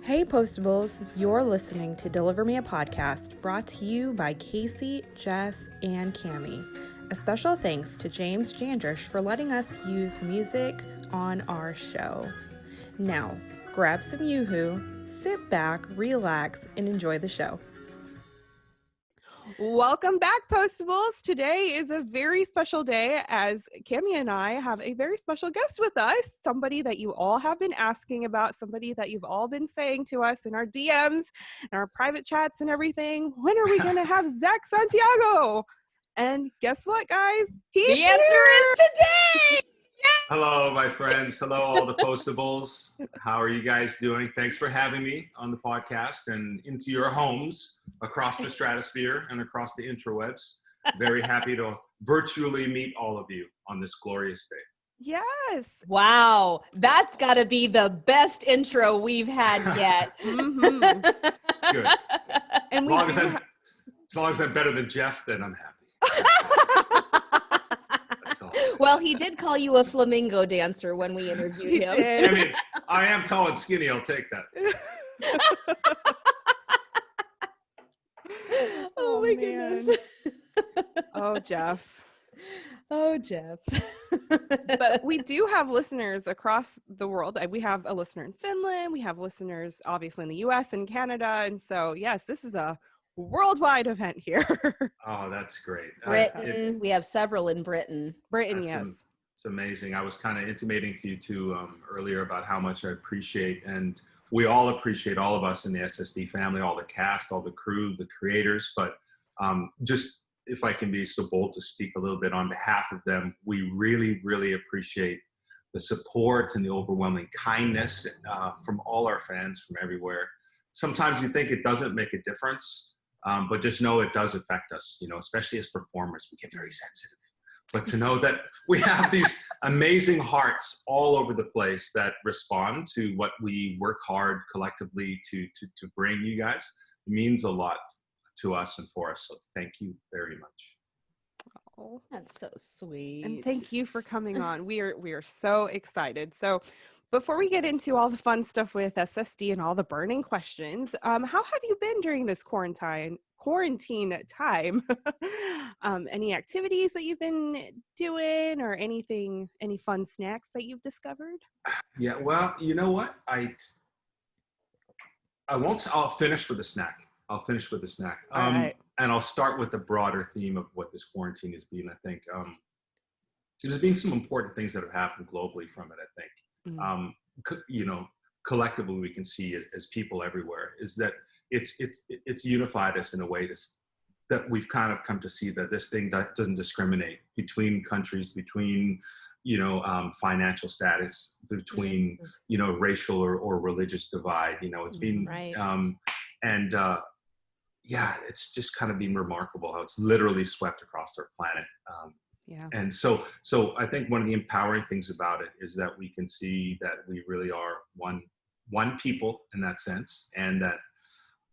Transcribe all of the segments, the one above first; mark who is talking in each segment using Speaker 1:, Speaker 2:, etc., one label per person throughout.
Speaker 1: Hey Postables, you're listening to Deliver Me a Podcast brought to you by Kaycee, Jess, and Kami. A special thanks to James Jandrish for letting us use the music on our show. Now, grab some yoo-hoo, sit back, relax, and enjoy the show. Welcome back, Postables. Today is a very special day as Kami and I have a very special guest with us, somebody that you all have been asking about, somebody that you've all been saying to us in our DMs and our private chats and everything. When are we going to have Zak Santiago? And guess what, guys?
Speaker 2: The answer is today!
Speaker 3: Hello, my friends. Hello, all the Postables. How are you guys doing? Thanks for having me on the podcast and into your homes across the stratosphere and across the interwebs. Very happy to virtually meet all of you on this glorious day.
Speaker 1: Yes.
Speaker 2: Wow, that's got to be the best intro we've had yet.
Speaker 1: Mm-hmm.
Speaker 3: Good.
Speaker 1: And
Speaker 3: as long as I'm better than Jeff, then I'm happy.
Speaker 2: Well, he did call you a flamingo dancer when we interviewed him.
Speaker 3: I mean, I am tall and skinny. I'll take that.
Speaker 2: Oh my goodness.
Speaker 1: Oh, Jeff.
Speaker 2: Oh, Jeff.
Speaker 1: But we do have listeners across the world. We have a listener in Finland. We have listeners, obviously, in the U.S. and Canada. And so, yes, this is a worldwide event here.
Speaker 3: Oh, that's great.
Speaker 2: Britain. We have several in Britain.
Speaker 1: Britain, yes.
Speaker 3: It's amazing. I was kind of intimating to you too earlier about how much I appreciate, and we all appreciate, all of us in the SSD family, all the cast, all the crew, the creators. But just if I can be so bold to speak a little bit on behalf of them, we really, really appreciate the support and the overwhelming kindness from all our fans from everywhere. Sometimes you think it doesn't make a difference. But just know it does affect us, especially as performers. We get very sensitive. But to know that we have these amazing hearts all over the place that respond to what we work hard collectively to bring you guys, it means a lot to us and for us. So thank you very much.
Speaker 2: Oh, that's so sweet.
Speaker 1: And thank you for coming on. We are so excited. So before we get into all the fun stuff with SSD and all the burning questions, how have you been during this quarantine time? Any activities that you've been doing or any fun snacks that you've discovered?
Speaker 3: Yeah, well, you know what? I'll finish with a snack. All right. And I'll start with the broader theme of what this quarantine has been. I think there's been some important things that have happened globally from it, I think. Collectively we can see as people everywhere is that it's unified us in a way that we've kind of come to see that this thing doesn't discriminate between countries, between financial status, between racial or religious divide. It's been
Speaker 2: right.
Speaker 3: It's just kind of been remarkable how it's literally swept across our planet.
Speaker 1: Yeah.
Speaker 3: And so I think one of the empowering things about it is that we can see that we really are one people in that sense, and that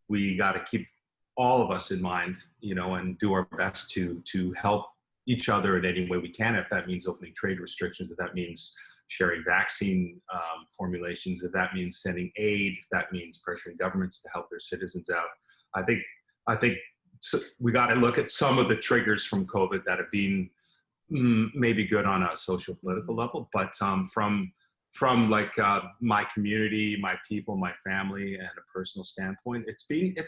Speaker 3: we got to keep all of us in mind, and do our best to help each other in any way we can. If that means opening trade restrictions, if that means sharing vaccine formulations, if that means sending aid, if that means pressuring governments to help their citizens out. I think we got to look at some of the triggers from COVID that have been maybe good on a social political level, but from like my community, my people, my family, and a personal standpoint, it's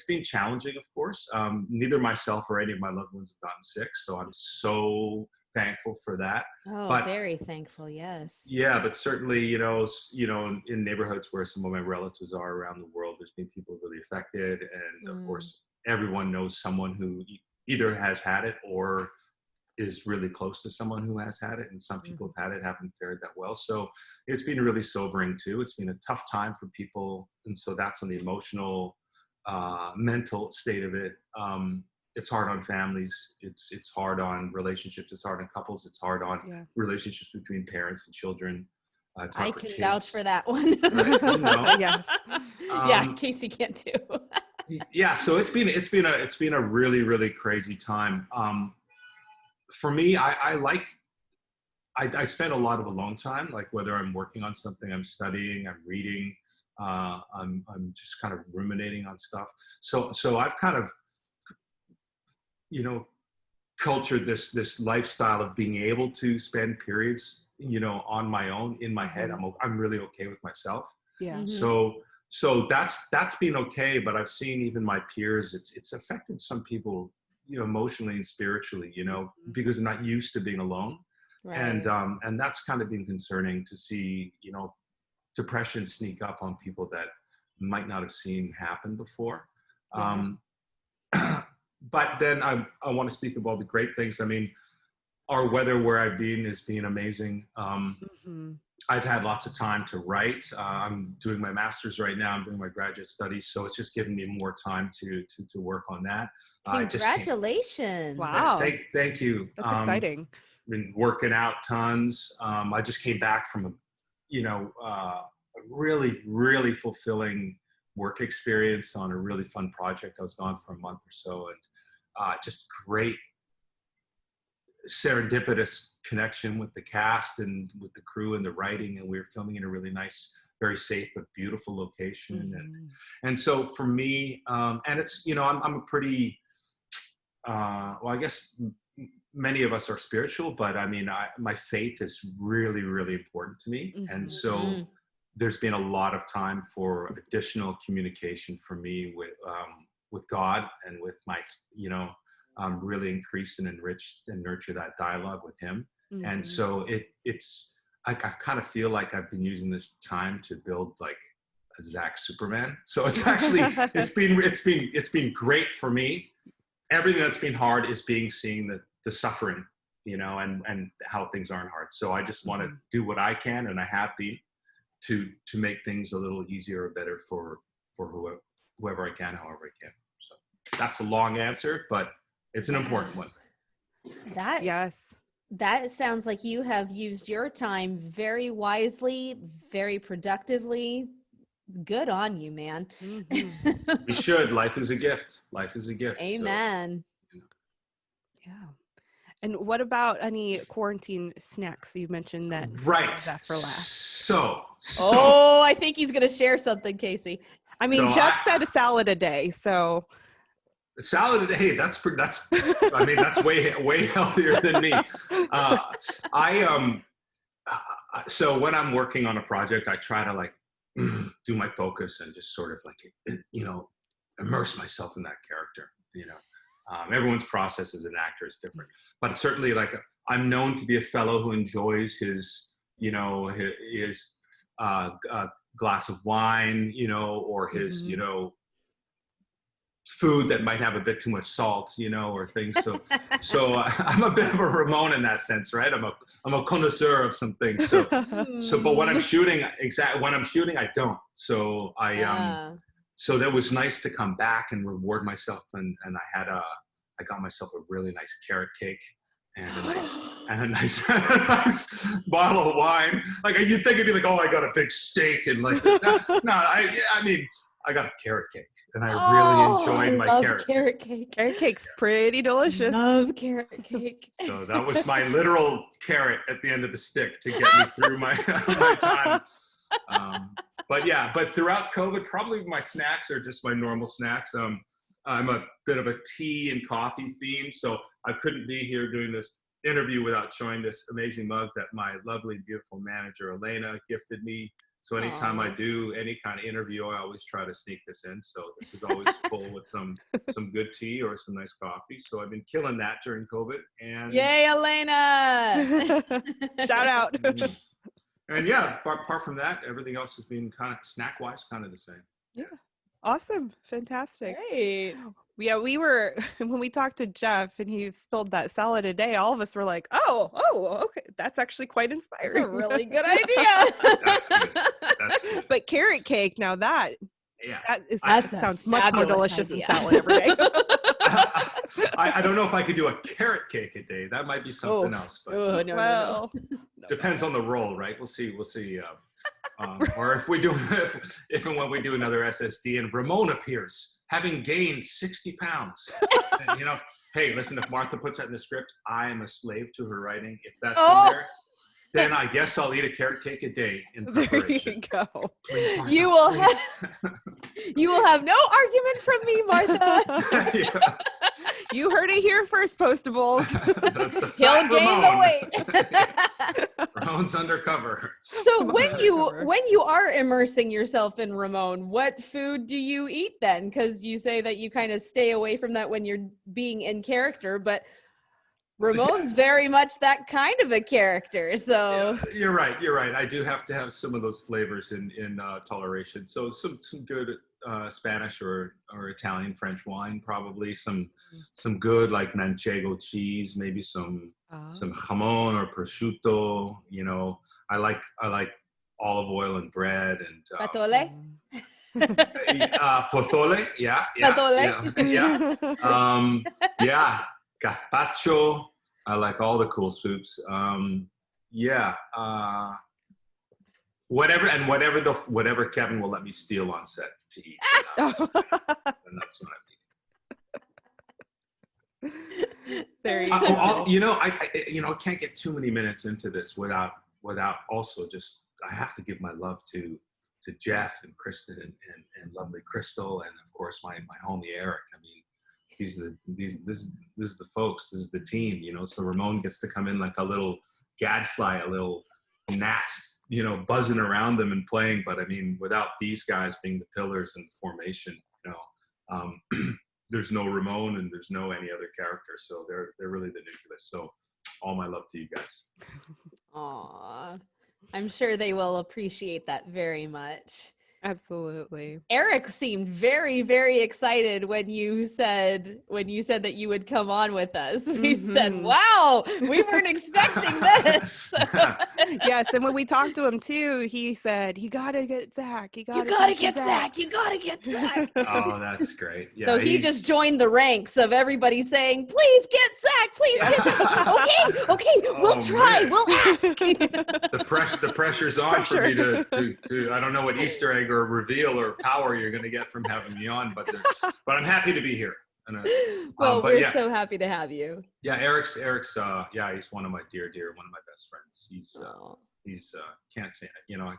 Speaker 3: been challenging, of course. Neither myself or any of my loved ones have gotten sick, so I'm so thankful for that.
Speaker 2: Oh, very thankful, yes.
Speaker 3: Yeah, but certainly, in neighborhoods where some of my relatives are around the world, there's been people really affected, and of course, everyone knows someone who either has had it or is really close to someone who has had it, and some people have had it, haven't fared that well. So it's been really sobering too. It's been a tough time for people, and so that's on the emotional, mental state of it. It's hard on families. It's hard on relationships. It's hard on couples. It's hard on relationships between parents and children. It's hard
Speaker 2: I
Speaker 3: for
Speaker 2: can
Speaker 3: kids.
Speaker 2: vouch for that one.
Speaker 1: Yes.
Speaker 2: Kaycee can too.
Speaker 3: Yeah, so it's been a really, really crazy time. For me, I spend a lot of alone time, like whether I'm working on something, I'm studying, I'm reading, I'm just kind of ruminating on stuff. So I've kind of, you know, cultured this lifestyle of being able to spend periods, you know, on my own in my head. I'm really okay with myself.
Speaker 1: Yeah.
Speaker 3: So that's been okay, but I've seen even my peers, it's affected some people, you know, emotionally and spiritually, you know, because they're not used to being alone.
Speaker 2: Right.
Speaker 3: And that's kind of been concerning to see, you know, depression sneak up on people that might not have seen happen before.
Speaker 1: Yeah.
Speaker 3: But then I want to speak of all the great things. I mean, our weather where I've been has been amazing. I've had lots of time to write. I'm doing my master's right now. I'm doing my graduate studies, so it's just giving me more time to work on that.
Speaker 2: Congratulations!
Speaker 1: Wow.
Speaker 3: Thank you.
Speaker 1: That's exciting.
Speaker 3: Been working out tons. I just came back from a really fulfilling work experience on a really fun project. I was gone for a month or so, and just great serendipitous connection with the cast and with the crew and the writing, and we were filming in a really nice, very safe but beautiful location. And so for me, and it's, you know, I'm a pretty well, I guess many of us are spiritual, but I mean, my faith is really important to me. And so there's been a lot of time for additional communication for me with God and with my, you know, really increase and enrich and nurture that dialogue with him. And so it's like, I kind of feel like I've been using this time to build like a Zak Superman. So it's actually, it's been great for me. Everything that's been hard is seeing the suffering, you know, and how things aren't hard. So I just want to do what I can, and I have been, to make things a little easier or better for whoever I can, however I can. So that's a long answer, but it's an important one.
Speaker 2: That sounds like you have used your time very wisely, very productively. Good on you, man.
Speaker 3: We should. Life is a gift. Life is a gift.
Speaker 2: Amen.
Speaker 3: So,
Speaker 1: yeah. And what about any quarantine snacks? You mentioned that.
Speaker 3: Right.
Speaker 1: That for last.
Speaker 3: So.
Speaker 2: Oh, I think he's going to share something, Kaycee.
Speaker 1: I mean, Jeff said a salad a day, so.
Speaker 3: A salad a day, that's I mean, that's way healthier than me. So when I'm working on a project, I try to like do my focus and just sort of like, you know, immerse myself in that character, you know. Everyone's process as an actor is different, but certainly like I'm known to be a fellow who enjoys his, you know, his glass of wine, you know, or his, you know, food that might have a bit too much salt, you know, or things. So I'm a bit of a Ramon in that sense, right? I'm a connoisseur of some things. So but when I'm shooting, I don't. So so that was nice to come back and reward myself, and I got myself a really nice carrot cake and a nice bottle of wine. Like you'd think it'd be like, oh, I got a big steak and like I mean, I got a carrot cake, and I really enjoyed my carrot
Speaker 2: cake.
Speaker 1: Carrot cake's pretty delicious.
Speaker 2: Love carrot cake.
Speaker 3: So that was my literal carrot at the end of the stick to get me through my time. But throughout COVID, probably my snacks are just my normal snacks. I'm a bit of a tea and coffee fiend, so I couldn't be here doing this interview without showing this amazing mug that my lovely, beautiful manager, Elena, gifted me. So anytime I do any kind of interview, I always try to sneak this in. So this is always full with some good tea or some nice coffee. So I've been killing that during COVID. And
Speaker 2: yay, Elena!
Speaker 1: Shout out.
Speaker 3: And yeah, apart from that, everything else has been kind of snack-wise, kind of the same.
Speaker 1: Yeah. Awesome. Fantastic.
Speaker 2: Great.
Speaker 1: Yeah, we were, when we talked to Jeff and he spilled that salad a day, all of us were like, oh, okay. That's actually quite inspiring.
Speaker 2: That's a really good idea.
Speaker 3: That's good. That's good.
Speaker 1: But carrot cake, now that sounds much more delicious than salad every day.
Speaker 3: I don't know if I could do a carrot cake a day. That might be something else. But
Speaker 2: No.
Speaker 3: Depends on the role, right? We'll see. Or if and when we do another SSD and Ramon appears, having gained 60 pounds. And, you know, hey, listen, if Martha puts that in the script, I am a slave to her writing. If that's in there, then I guess I'll eat a carrot cake a day in
Speaker 1: There
Speaker 3: preparation.
Speaker 1: you go.
Speaker 3: Please, Martha,
Speaker 2: You will
Speaker 3: please.
Speaker 2: you will have no argument from me, Martha.
Speaker 3: Yeah.
Speaker 1: You heard it here first, Postables.
Speaker 3: The
Speaker 2: He'll
Speaker 3: fat
Speaker 2: gain
Speaker 3: Ramon.
Speaker 2: the weight.
Speaker 3: Ramon's undercover.
Speaker 2: So
Speaker 1: I'm
Speaker 2: when
Speaker 1: undercover.
Speaker 2: you are immersing yourself in Ramon, what food do you eat then? Because you say that you kind of stay away from that when you're being in character, but Ramon's very much that kind of a character. So
Speaker 3: Yeah, you're right. You're right. I do have to have some of those flavors in toleration. So some good Spanish or Italian French wine, probably some good like manchego cheese, maybe some jamon or prosciutto. You know, I like olive oil and bread and
Speaker 2: patole,
Speaker 3: pozole. Yeah,
Speaker 2: patole.
Speaker 3: yeah. Gazpacho. I like all the cool soups. Yeah. Whatever Kevin will let me steal on set to eat. And that's what I mean.
Speaker 1: There you go.
Speaker 3: I can't get too many minutes into this without also just I have to give my love to Jeff and Kristen and lovely Crystal and of course my homie Eric. I mean, this is the folks, this is the team, you know. So Ramon gets to come in like a little gadfly, a little gnats, you know, buzzing around them and playing. But I mean, without these guys being the pillars in the formation, you know, there's no Ramon and there's no any other character. So they're really the nucleus. So all my love to you guys.
Speaker 2: Aw, I'm sure they will appreciate that very much.
Speaker 1: Absolutely.
Speaker 2: Eric seemed very, very excited when you said that you would come on with us. We said, "Wow, we weren't expecting this."
Speaker 1: Yes, and when we talked to him too, he said, "You gotta get Zach. You gotta
Speaker 2: get Zach. You gotta get Zach.
Speaker 3: Oh, that's great. Yeah,
Speaker 2: So he just joined the ranks of everybody saying, "Please get Zach. Please get Zach." Okay, we'll try.
Speaker 3: Man.
Speaker 2: We'll ask.
Speaker 3: The pressure's on for me to I don't know what Easter egg or reveal or power you're going to get from having me on, but I'm happy to be here. And,
Speaker 2: well, we're so happy to have you.
Speaker 3: Yeah, Eric's he's one of my dear one of my best friends. He's can't say it. You know,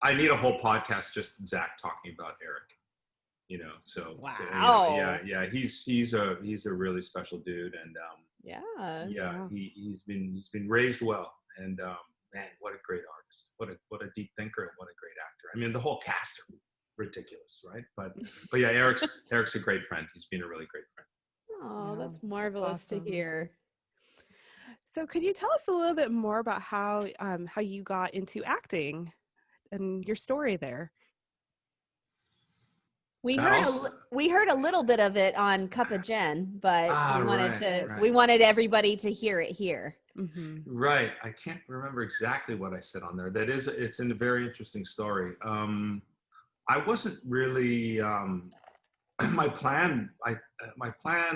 Speaker 3: I need a whole podcast just Zach talking about Eric. You know, so yeah, he's a really special dude, and he's been raised well, and man, what a great artist, what a deep thinker, and what a great actor. I mean, the whole cast are ridiculous, right? But yeah, Eric's a great friend. He's been a really great friend.
Speaker 2: Oh, that's marvelous to hear.
Speaker 1: So could you tell us a little bit more about how you got into acting and your story there?
Speaker 2: We heard a little bit of it on Cup of Jen, but we wanted everybody to hear it here.
Speaker 1: Mm-hmm.
Speaker 3: Right. I can't remember exactly what I said on there. It's a very interesting story. I wasn't really my plan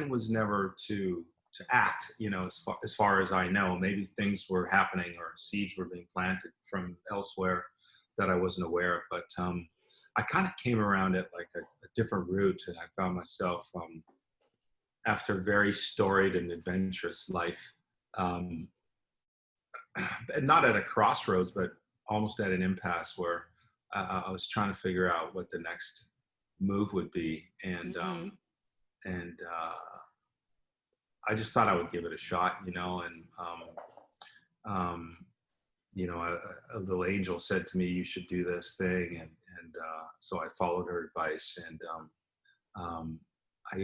Speaker 3: was never to act, you know, as far as I know. Maybe things were happening or seeds were being planted from elsewhere that I wasn't aware of, but I kind of came around it like a different route, and I found myself after a very storied and adventurous life, not at a crossroads, but almost at an impasse where I was trying to figure out what the next move would be, and I just thought I would give it a shot, you know, and you know, a little angel said to me, "You should do this thing," and so I followed her advice, and I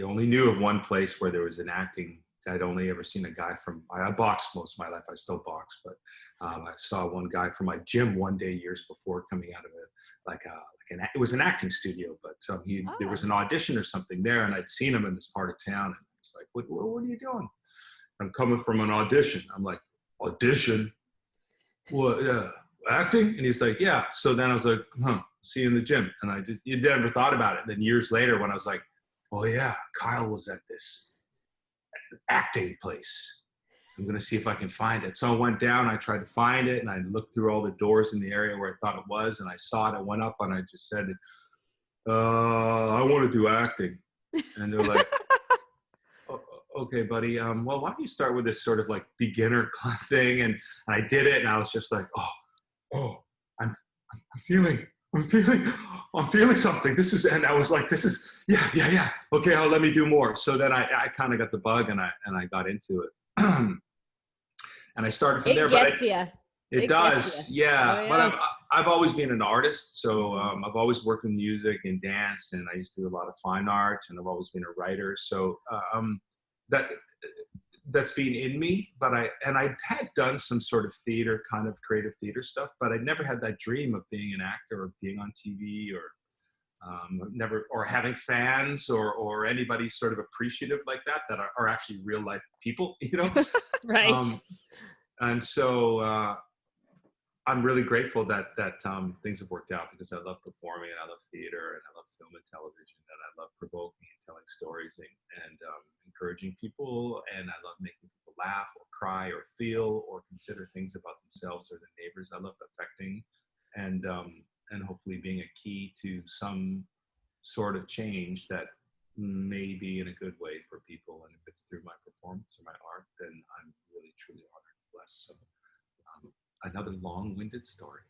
Speaker 3: only knew of one place where there was an acting. I'd only ever seen a guy I boxed most of my life. I still box, but I saw one guy from my gym one day years before coming out of it was an acting studio, but there was an audition or something there, and I'd seen him in this part of town, and I was like, what are you doing? I'm coming from an audition. I'm like, audition? What? Yeah, acting? And he's like, yeah. So then I was like, see you in the gym. And you never thought about it. Then years later, when I was like, oh yeah, Kyle was at this acting place. I'm going to see if I can find it. So I went down, I tried to find it, and I looked through all the doors in the area where I thought it was, and I saw it. I went up and I just said, I want to do acting. And they're like, okay, buddy, well, why don't you start with this sort of like beginner thing? And I did it, and I was just like, oh, I'm, I'm feeling, I'm feeling, I'm feeling something. This is, and I was like, this is, yeah. Okay, let me do more. So then I kind of got the bug, and I got into it, and I started from
Speaker 2: It
Speaker 3: there. But
Speaker 2: gets you.
Speaker 3: it
Speaker 2: It gets
Speaker 3: does,
Speaker 2: you.
Speaker 3: yeah.
Speaker 2: Oh
Speaker 3: But
Speaker 2: yeah.
Speaker 3: I've always been an artist, so
Speaker 2: Mhm.
Speaker 3: I've always worked in music and dance, and I used to do a lot of fine art, and I've always been a writer. So that that's been in me. But I had done some sort of theater, kind of creative theater stuff, but I never had that dream of being an actor or being on TV or never or having fans or anybody sort of appreciative like that are actually real life people, you know.
Speaker 2: Right.
Speaker 3: Um, and so I'm really grateful that things have worked out because I love performing and I love theater and I love film and television and I love provoking and telling stories and encouraging people, and I love making people laugh or cry or feel or consider things about themselves or their neighbors. I love affecting and hopefully being a key to some sort of change that may be in a good way for people. And if it's through my performance or my art, then I'm really truly honored and blessed. So um, another long-winded story.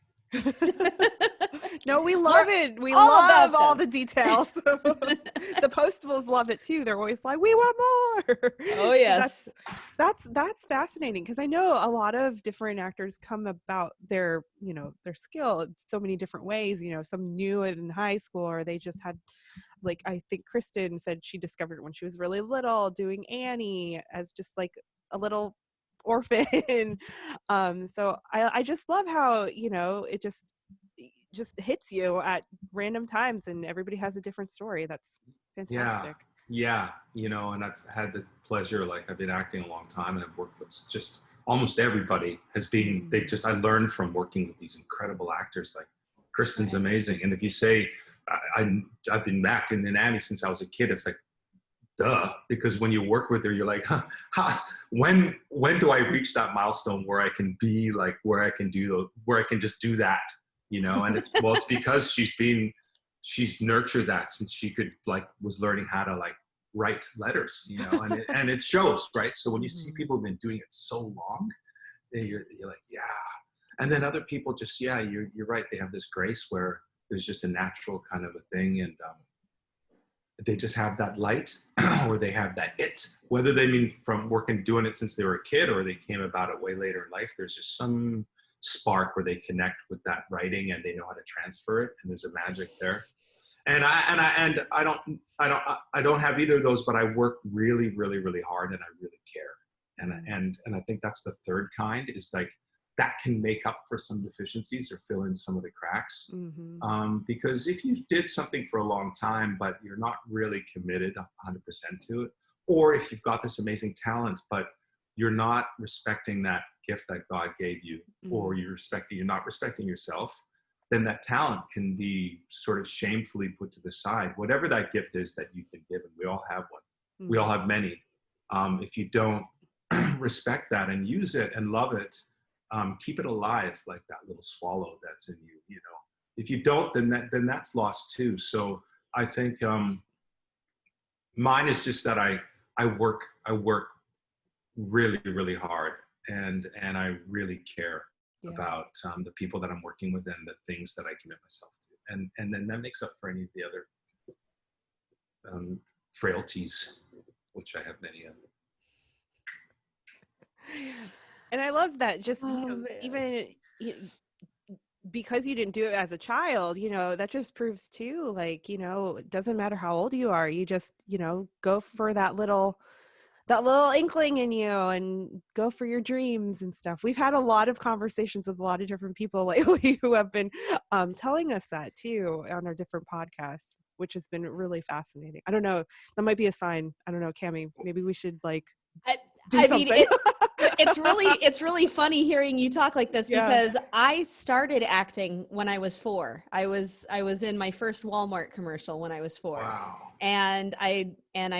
Speaker 1: No, we
Speaker 2: We're
Speaker 1: love it. We
Speaker 2: all
Speaker 1: love
Speaker 2: about
Speaker 1: all
Speaker 2: them.
Speaker 1: the details. The Postables love it too. They're always like, "We want more."
Speaker 2: Oh
Speaker 1: So
Speaker 2: yes.
Speaker 1: that's fascinating because I know a lot of different actors come about their, their skill in so many different ways. Some knew it in high school, or they just had, like, I think Kristen said she discovered it when she was really little, doing Annie as just like a little orphan. So I just love how, it just hits you at random times and everybody has a different story. That's
Speaker 3: Yeah,
Speaker 1: fantastic.
Speaker 3: yeah, and I've had the pleasure, like I've been acting a long time and I've worked with just almost everybody has been, I learned from working with these incredible actors. Like Kristen's
Speaker 2: Right.
Speaker 3: amazing. And if you say, I've been acting in Annie since I was a kid, it's like, duh, because when you work with her, you're like, when do I reach that milestone where I can be like, where I can where I can just do that, And it's because she's nurtured that since she could was learning how to write letters, and it shows, right? So when you see
Speaker 1: Mhm.
Speaker 3: people have been doing it so long, you're like, yeah. And then other people just, yeah, you're right. They have this grace where there's just a natural kind of a thing, and they just have that light or they have that whether they mean from working doing it since they were a kid or they came about it way later in life. There's just some spark where they connect with that writing and they know how to transfer it, and there's a magic there. And I don't have either of those, but I work really, really, really hard and I really care. And I think that's the third kind, is like that can make up for some deficiencies or fill in some of the cracks.
Speaker 1: Mhm.
Speaker 3: Because if you did something for a long time, but you're not really committed 100% to it, or if you've got this amazing talent, but you're not respecting that gift that God gave you, or
Speaker 1: Mhm.
Speaker 3: you're not respecting yourself, then that talent can be sort of shamefully put to the side. Whatever that gift is that you've been given, we all have one. We all
Speaker 1: Mhm.
Speaker 3: have many. If you don't respect that and use it and love it, keep it alive like that little swallow that's in you. If you don't, then that's lost too. So I think mine is just that I work really, really hard, and I really care
Speaker 1: Yeah.
Speaker 3: about the people that I'm working with and the things that I commit myself to, and then that makes up for any of the other um, frailties, which I have many of.
Speaker 1: And I love that, just,
Speaker 2: Oh man.
Speaker 1: even because you didn't do it as a child, that just proves too, like, it doesn't matter how old you are. You just, go for that little inkling in you and go for your dreams and stuff. We've had a lot of conversations with a lot of different people lately who have been telling us that too on our different podcasts, which has been really fascinating. I don't know. That might be a sign. I don't know, Cami. Maybe we should
Speaker 2: I,
Speaker 1: do
Speaker 2: I mean,
Speaker 1: something.
Speaker 2: it's really funny hearing you talk like this
Speaker 1: Yeah.
Speaker 2: because I started acting when I was 4. I was in my first Walmart commercial when I was 4,
Speaker 3: Wow.
Speaker 2: and I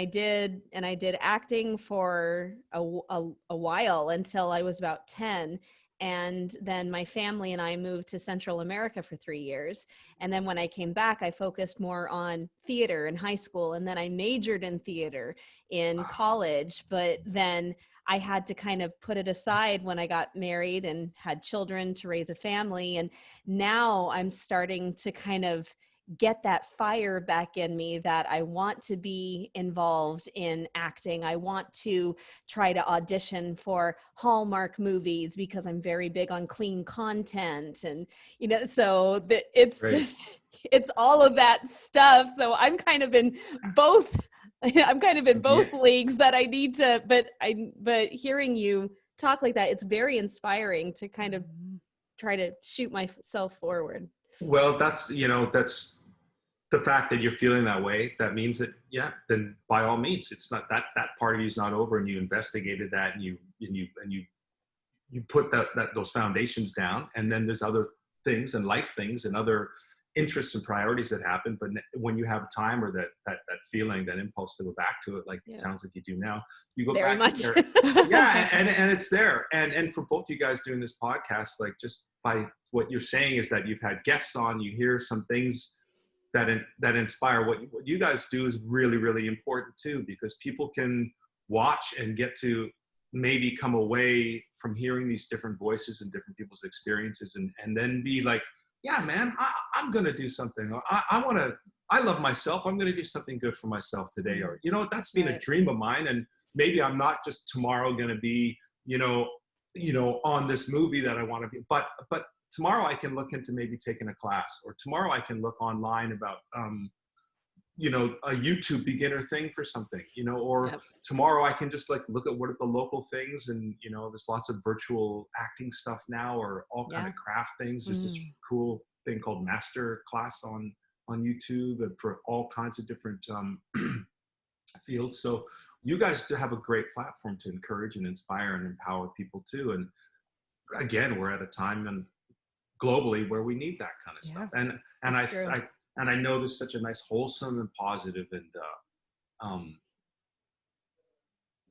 Speaker 2: did acting for a while until I was about 10, And then my family and I moved to Central America for 3 years. And then when I came back, I focused more on theater in high school. And then I majored in theater in college. But then I had to kind of put it aside when I got married and had children to raise a family. And now I'm starting to kind of get that fire back in me that I want to be involved in acting. I want to try to audition for Hallmark movies because I'm very big on clean content. And, so it's
Speaker 3: Great.
Speaker 2: just, it's all of that stuff. So I'm kind of in both. I'm kind of in both leagues that I need to, but hearing you talk like that, it's very inspiring to kind of try to shoot myself forward.
Speaker 3: Well, that's the fact that you're feeling that way. That means that, then by all means, it's not that part of you is not over, and you investigated that, and you put those foundations down, and then there's other things and life things and other interests and priorities that happen. But when you have time or that feeling, that impulse to go back to it, like it sounds like you do now, you go
Speaker 2: very
Speaker 3: back
Speaker 2: much.
Speaker 3: there. Yeah, and it's there. And for both you guys doing this podcast, like just by what you're saying is that you've had guests on, you hear some things that inspire. What you guys do is really, really important too, because people can watch and get to maybe come away from hearing these different voices and different people's experiences, and then be like, yeah, man, I'm going to do something. I love myself. I'm going to do something good for myself today. Or, that's been a dream of mine. And maybe I'm not just tomorrow going to be, on this movie that I want to be, but tomorrow I can look into maybe taking a class, or tomorrow I can look online about, a YouTube beginner thing for something, or tomorrow I can just like look at what are the local things. And, there's lots of virtual acting stuff now, or all kind of craft things. There's this cool thing called Master Class on YouTube, and for all kinds of different fields. So you guys have a great platform to encourage and inspire and empower people too. And again, we're at a time and globally where we need that kind of stuff. And I know there's such a nice, wholesome and positive and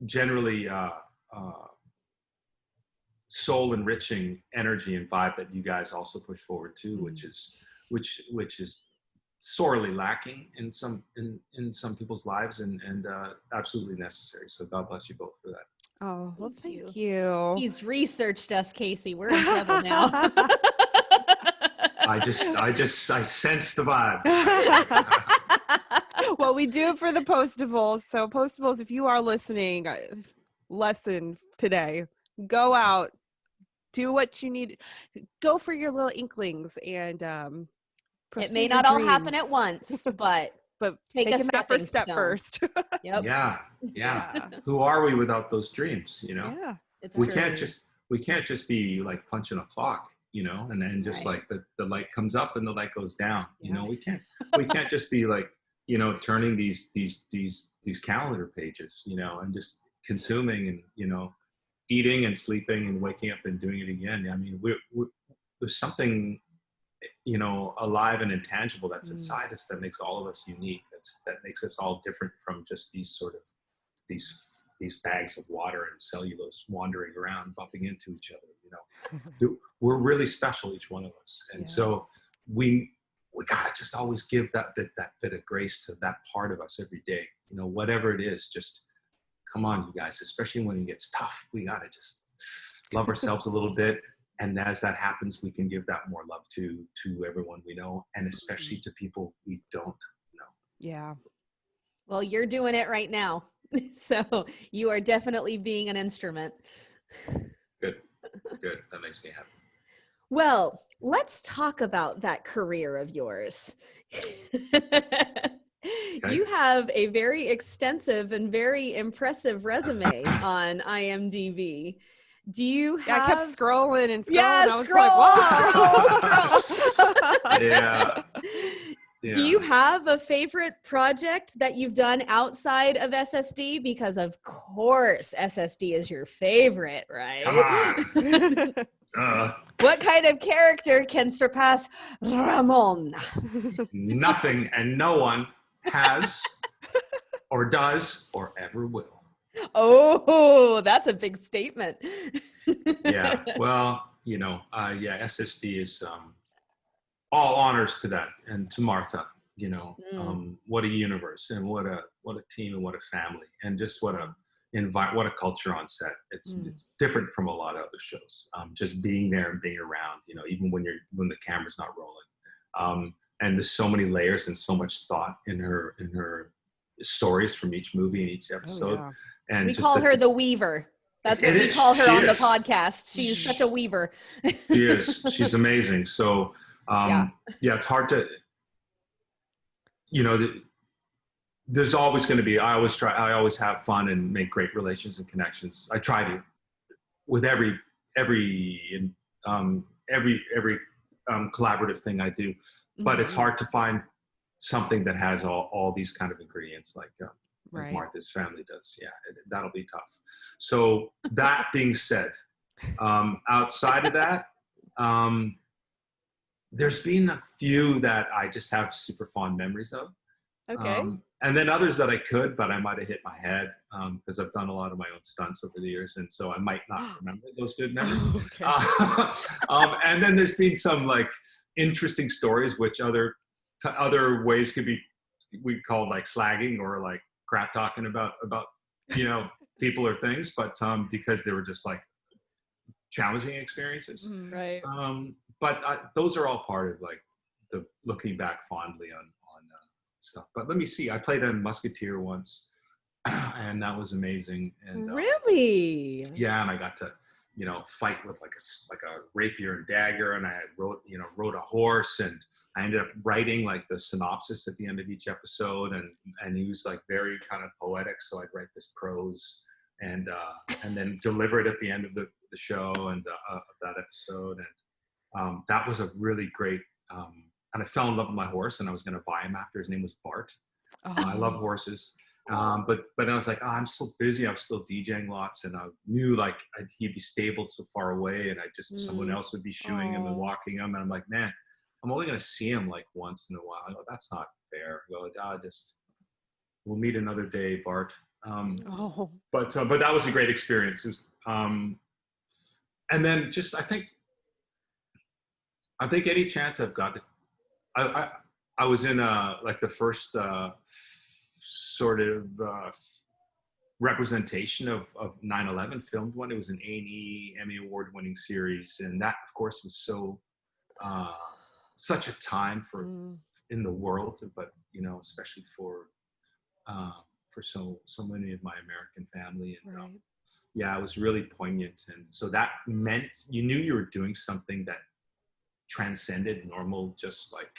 Speaker 3: generally soul enriching energy and vibe that you guys also push forward too, which is sorely lacking in some people's lives, and absolutely necessary. So God bless you both for that.
Speaker 1: Oh, well, thank you.
Speaker 2: He's researched us, Kaycee. We're in trouble now.
Speaker 3: I sense the vibe.
Speaker 1: Well, we do it for the Postables. So Postables, if you are listening, lesson today, go out, do what you need, go for your little inklings, and
Speaker 2: it may not all happen at once, but take a step
Speaker 1: first.
Speaker 2: Yep.
Speaker 3: Yeah. Who are we without those dreams?
Speaker 1: Yeah,
Speaker 3: we can't just be like punching a clock, and then just like the light comes up and the light goes down. We can't just be like, turning these calendar pages, and just consuming and, eating and sleeping and waking up and doing it again. I mean, there's something, alive and intangible that's inside us that makes all of us unique. That makes us all different from just these these bags of water and cellulose wandering around, bumping into each other. We're really special, each one of us. And so we gotta just always give that bit of grace to that part of us every day. Whatever it is, just come on, you guys, especially when it gets tough, we gotta just love ourselves a little bit. And as that happens, we can give that more love to everyone we know, and especially to people we don't know.
Speaker 1: Yeah.
Speaker 2: Well, you're doing it right now. So you are definitely being an instrument.
Speaker 3: Good. That makes me happy.
Speaker 2: Well, let's talk about that career of yours. You have a very extensive and very impressive resume on IMDb. Do you have...
Speaker 1: I kept scrolling and scrolling.
Speaker 2: Yeah,
Speaker 1: I was
Speaker 2: scroll.
Speaker 3: Yeah.
Speaker 2: Do you have a favorite project that you've done outside of SSD? Because of course SSD is your favorite, right?
Speaker 3: Come on.
Speaker 2: What kind of character can surpass Ramon?
Speaker 3: Nothing and no one has or does or ever will.
Speaker 2: Oh, that's a big statement.
Speaker 3: Yeah. Well, SSD is all honors to that, and to Martha. What a universe, and what a team, and what a family, and just what a culture on set. It's different from a lot of other shows. Just being there and being around, even when the camera's not rolling. And there's so many layers and so much thought in her stories from each movie and each episode.
Speaker 1: Oh,
Speaker 3: And
Speaker 2: we call her the Weaver. That's what we call her on the podcast. She's such a weaver.
Speaker 3: She is. She's amazing. So it's hard to, there's always going to be, I always have fun and make great relations and connections. I try to, with every collaborative thing I do, but it's hard to find something that has all these kind of ingredients like Martha's family does. Yeah, that'll be tough. So that being said, outside of that, there's been a few that I just have super fond memories of.
Speaker 2: Okay.
Speaker 3: And then others that I could, but I might have hit my head because I've done a lot of my own stunts over the years, and so I might not remember those good memories. And then there's been some like interesting stories, which other ways could be we call like slagging or like crap talking about people or things, but because they were just like challenging experiences.
Speaker 2: Right.
Speaker 3: But those are all part of like the looking back fondly on stuff. But let me see. I played a musketeer once, and that was amazing. And
Speaker 2: really?
Speaker 3: Yeah, and I got to fight with like a rapier and dagger, and I rode a horse, and I ended up writing like the synopsis at the end of each episode, and he was like very kind of poetic, so I'd write this prose and then deliver it at the end of the show and of that episode, and that was a really great. And I fell in love with my horse, and I was going to buy him after. His name was Bart. I love horses. But I was like, I'm so busy. I was still DJing lots, and I knew like he'd be stabled so far away, and someone else would be shoeing him and walking him. And I'm like, man, I'm only going to see him like once in a while. I go, that's not fair. I go, we'll meet another day, Bart. But that was a great experience. It was, and then just, I think any chance I've got to, I was in like the first sort of representation of 9/11, filmed one. It was an A&E Emmy Award winning series, and that of course was so such a time in the world, but especially for so many of my American family, and it was really poignant. And so that meant you knew you were doing something that transcended normal, just like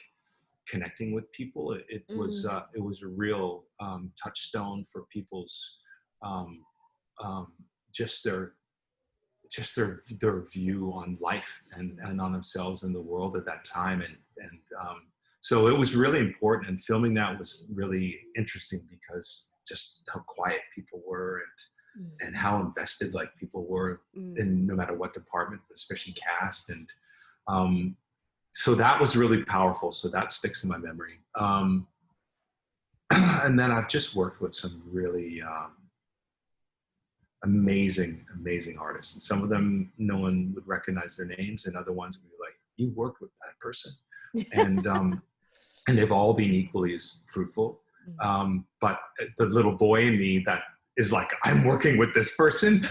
Speaker 3: connecting with people. It was a real touchstone for people's just their view on life and on themselves and the world at that time, and so it was really important, and filming that was really interesting because just how quiet people were and how invested like people were in no matter what department, especially cast, and so that was really powerful. So that sticks in my memory. And then I've just worked with some really amazing artists. And some of them, no one would recognize their names, and other ones would be like, you worked with that person. And they've all been equally as fruitful. But the little boy in me that is like, I'm working with this person.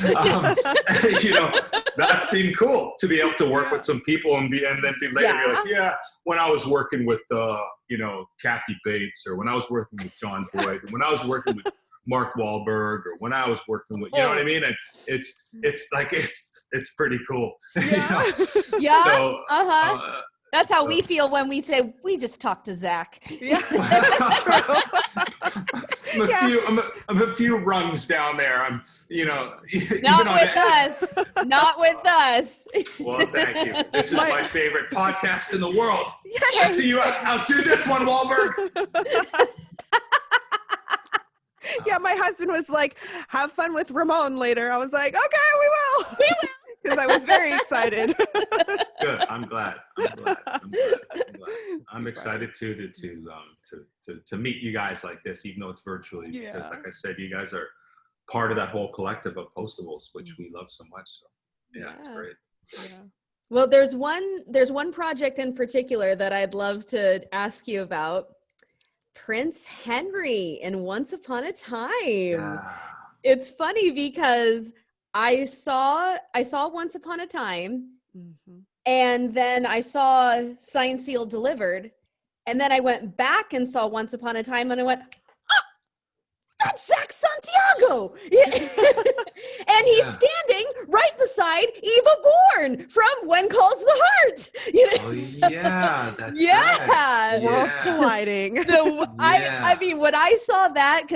Speaker 3: That's been cool to be able to work with some people and then be later be like, when I was working with Kathy Bates, or when I was working with John Boyd, or when I was working with Mark Wahlberg, or when I was working with, you know what I mean? And it's like, it's pretty cool. So,
Speaker 2: that's how we feel when we say we just talked to Zach.
Speaker 1: Yeah, that's true.
Speaker 3: I'm a few rungs down there. I'm,
Speaker 2: Not with us.
Speaker 3: Well, thank you. This is my favorite podcast in the world. Yes. I see you outdo this one, Wahlberg.
Speaker 1: Yeah, my husband was like, have fun with Ramon later. I was like, okay, we will. Because I was very excited.
Speaker 3: Good. I'm glad. I'm excited to meet you guys like this, even though it's virtually. Yeah. Because, like I said, you guys are part of that whole collective of Postables, which we love so much. So, yeah, it's great.
Speaker 1: Yeah.
Speaker 2: Well, there's one project in particular that I'd love to ask you about. Prince Henry in Once Upon a Time.
Speaker 3: Yeah.
Speaker 2: It's funny because I saw Once Upon a Time,
Speaker 1: Mhm.
Speaker 2: and then I saw Signed, Sealed, Delivered, and then I went back and saw Once Upon a Time, and I went, that's Zak Santiago. And he's
Speaker 3: Yeah.
Speaker 2: standing right beside Eva Bourne from When Calls the Heart.
Speaker 3: Oh
Speaker 2: So,
Speaker 3: yeah, that's right.
Speaker 2: yeah.
Speaker 1: Worlds
Speaker 3: Yeah.
Speaker 1: colliding.
Speaker 2: I
Speaker 3: Yeah.
Speaker 2: mean, when I saw that,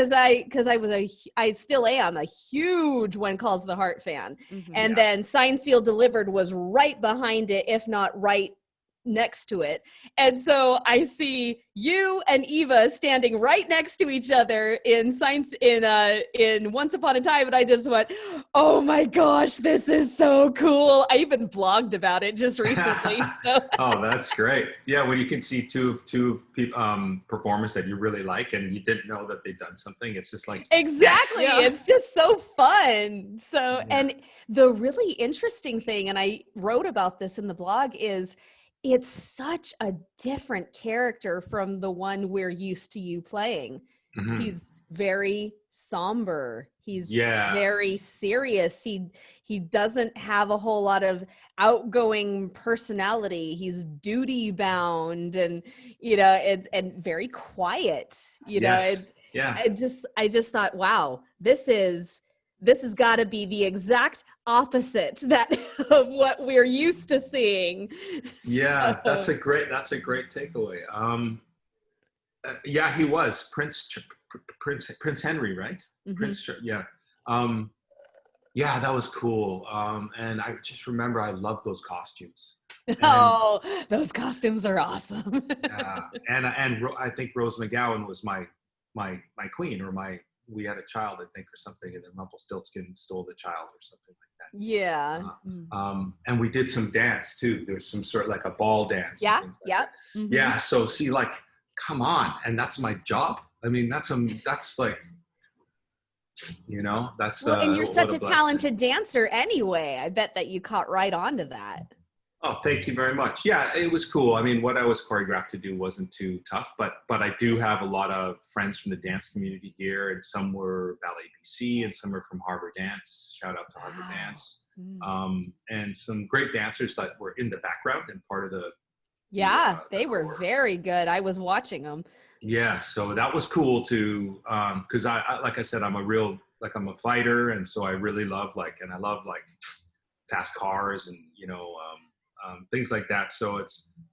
Speaker 2: I still am a huge When Calls the Heart fan.
Speaker 1: Mhm.
Speaker 2: And
Speaker 3: Yeah.
Speaker 2: then Signed, Sealed, Delivered was right behind it, if not right next to it. And so I see you and Eva standing right next to each other in Once Upon a Time, and I just went, oh my gosh, this is so cool. I even blogged about it just recently. So
Speaker 3: Oh, that's great. Yeah, when you can see two performers that you really like and you didn't know that they'd done something, it's just like,
Speaker 2: exactly.
Speaker 1: Yeah.
Speaker 2: It's just so fun. So,
Speaker 3: Yeah.
Speaker 2: and the really interesting thing, and I wrote about this in the blog, is it's such a different character from the one we're used to you playing.
Speaker 3: Mhm.
Speaker 2: He's very somber. He's
Speaker 3: Yeah.
Speaker 2: very serious. He doesn't have a whole lot of outgoing personality. He's duty bound, and and very quiet.
Speaker 3: Yes. Yeah.
Speaker 2: I just thought, wow, this has got to be the exact opposite that of what we're used to seeing.
Speaker 3: Yeah, that's
Speaker 2: So,
Speaker 3: a great takeaway. Yeah, he was Prince Henry, right?
Speaker 2: mhm.
Speaker 3: Yeah. Um, yeah, that was cool. And I just remember I loved those costumes. And
Speaker 2: Oh, those costumes are awesome.
Speaker 3: yeah, I think Rose McGowan was my queen, or we had a child, I think, or something, and then Rumpelstiltskin stole the child or something like
Speaker 2: Yeah.
Speaker 3: that. And we did some dance too. There was some sort of like a ball dance and
Speaker 2: Yeah.
Speaker 3: things like
Speaker 2: Yep.
Speaker 3: that.
Speaker 2: Mhm.
Speaker 3: Yeah. So see, like, come on, and that's my job. I mean, that's like, that's
Speaker 2: Well, and you're
Speaker 3: what
Speaker 2: such
Speaker 3: a
Speaker 2: a
Speaker 3: blessing.
Speaker 2: talented dancer anyway. I bet that you caught right on to that.
Speaker 3: Oh, thank you very much. Yeah, it was cool. I mean, what I was choreographed to do wasn't too tough, but I do have a lot of friends from the dance community here, and some were Ballet BC, and some are from Harbor Dance. Shout out to Harbor
Speaker 2: Wow.
Speaker 3: Dance,
Speaker 1: Mm.
Speaker 3: and some great dancers that were in the background and part of the
Speaker 2: Yeah,
Speaker 3: the
Speaker 2: they were
Speaker 3: core.
Speaker 2: very good. I was watching them.
Speaker 3: Yeah, so that was cool to, because like I said, I'm a fighter, and so I really love and I love like fast cars and things like that. So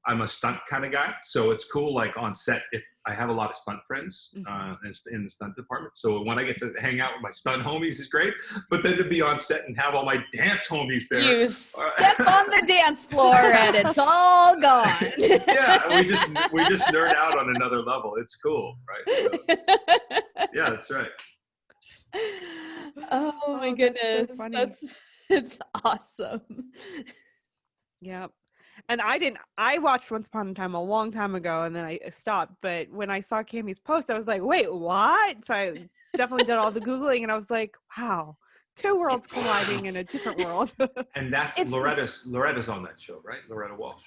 Speaker 3: I'm a stunt kind of guy, so it's cool. Like on set, if I have a lot of stunt friends in the stunt department, so when I get to hang out with my stunt homies is great. But then to be on set and have all my dance homies there,
Speaker 2: You step on the dance floor and it's all gone.
Speaker 3: yeah, we just nerd out on another level. It's cool, right? So, yeah, that's right.
Speaker 2: Oh my
Speaker 1: Oh, that's so
Speaker 2: goodness.
Speaker 1: funny.
Speaker 2: It's awesome.
Speaker 1: Yep. And I watched Once Upon a Time a long time ago and then I stopped. But when I saw Kami's post, I was like, wait, what? So I definitely did all the Googling and I was like, wow, two worlds colliding in a different world.
Speaker 3: And that's
Speaker 2: It's
Speaker 3: Loretta's on that show, right? Loretta Walsh.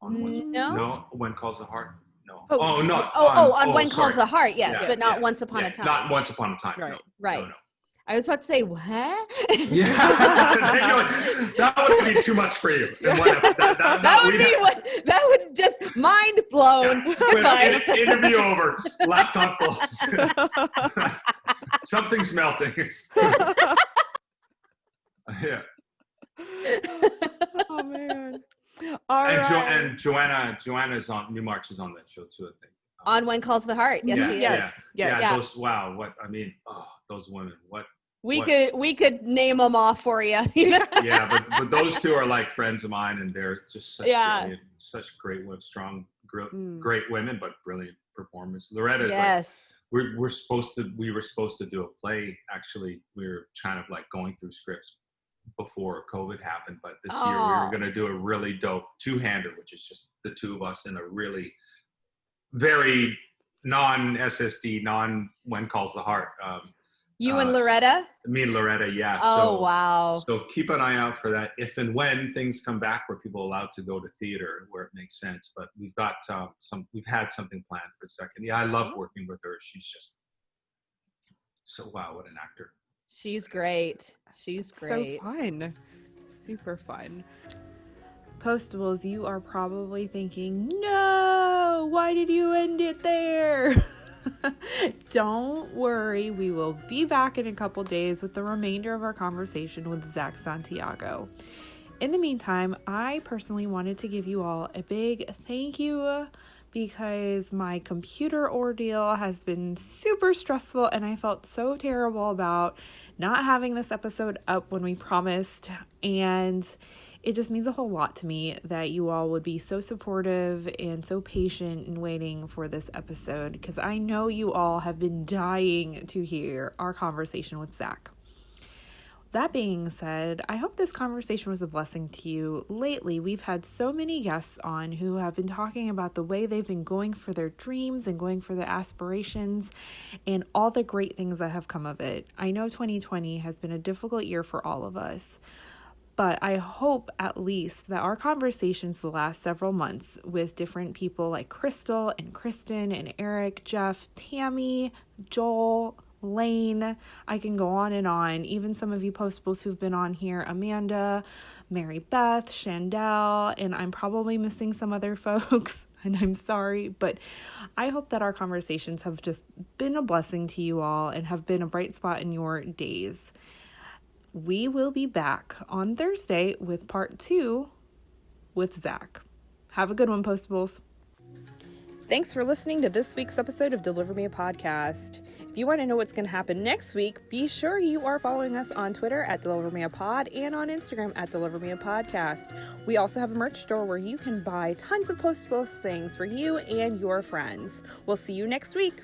Speaker 3: On
Speaker 2: no.
Speaker 3: no, When Calls the Heart. No.
Speaker 2: Oh,
Speaker 3: Oh, no.
Speaker 2: on When
Speaker 3: Sorry.
Speaker 2: Calls the Heart, yes,
Speaker 3: Yeah,
Speaker 2: but not
Speaker 3: yeah,
Speaker 2: Once Upon
Speaker 3: yeah.
Speaker 2: a Time.
Speaker 3: Not Once Upon a Time.
Speaker 1: Right.
Speaker 3: No.
Speaker 2: Right.
Speaker 3: No.
Speaker 2: I was about to say, what?
Speaker 3: Yeah. That would be too much for you.
Speaker 1: Yeah.
Speaker 2: That would just mind blown.
Speaker 3: Yeah.
Speaker 2: Goodbye.
Speaker 3: Interview over. Laptop closed. Something's melting. Yeah.
Speaker 1: Oh man. All
Speaker 3: And
Speaker 1: right.
Speaker 3: Joanna's on Newmarch is on that show too, I think.
Speaker 2: On When Calls the Heart, yes,
Speaker 3: yeah,
Speaker 2: she is.
Speaker 3: yeah,
Speaker 1: Yes.
Speaker 3: yeah. Those those women.
Speaker 2: We
Speaker 3: What?
Speaker 2: could name them off for you.
Speaker 3: Yeah, but those two are like friends of mine, and they're just such great women, strong, great women, but brilliant performers. Loretta's
Speaker 2: yes.
Speaker 3: we were supposed to do a play. Actually, we were kind of like going through scripts before COVID happened, but this year we were going to do a really dope two-hander, which is just the two of us in a really very non-SSD, When Calls the Heart.
Speaker 2: You and Loretta?
Speaker 3: Me and Loretta, yeah.
Speaker 2: Oh, wow.
Speaker 3: So keep an eye out for that if and when things come back where people are allowed to go to theater where it makes sense. But we've got we've had something planned for the second. Yeah, I love working with her. She's just so, wow, what an actor.
Speaker 2: She's great. She's great.
Speaker 1: So fun. Super fun.
Speaker 4: Postables, you are probably thinking, no, why did you end it there? Don't worry, we will be back in a couple days with the remainder of our conversation with Zak Santiago. In the meantime, I personally wanted to give you all a big thank you because my computer ordeal has been super stressful and I felt so terrible about not having this episode up when we promised, and it just means a whole lot to me that you all would be so supportive and so patient in waiting for this episode, because I know you all have been dying to hear our conversation with Zak. That being said, I hope this conversation was a blessing to you. Lately, we've had so many guests on who have been talking about the way they've been going for their dreams and going for their aspirations and all the great things that have come of it. I know 2020 has been a difficult year for all of us, but I hope at least that our conversations the last several months with different people like Crystal and Kristen and Eric, Jeff, Tammy, Joel, Lane, I can go on and on. Even some of you Postables who've been on here, Amanda, Mary Beth, Chandel, and I'm probably missing some other folks, and I'm sorry, but I hope that our conversations have just been a blessing to you all and have been a bright spot in your days. We will be back on Thursday with part 2 with Zak. Have a good one, Postables.
Speaker 1: Thanks for listening to this week's episode of Deliver Me a Podcast. If you want to know what's going to happen next week, be sure you are following us on Twitter at Deliver Me a Pod and on Instagram at Deliver Me a Podcast. We also have a merch store where you can buy tons of Postables things for you and your friends. We'll see you next week.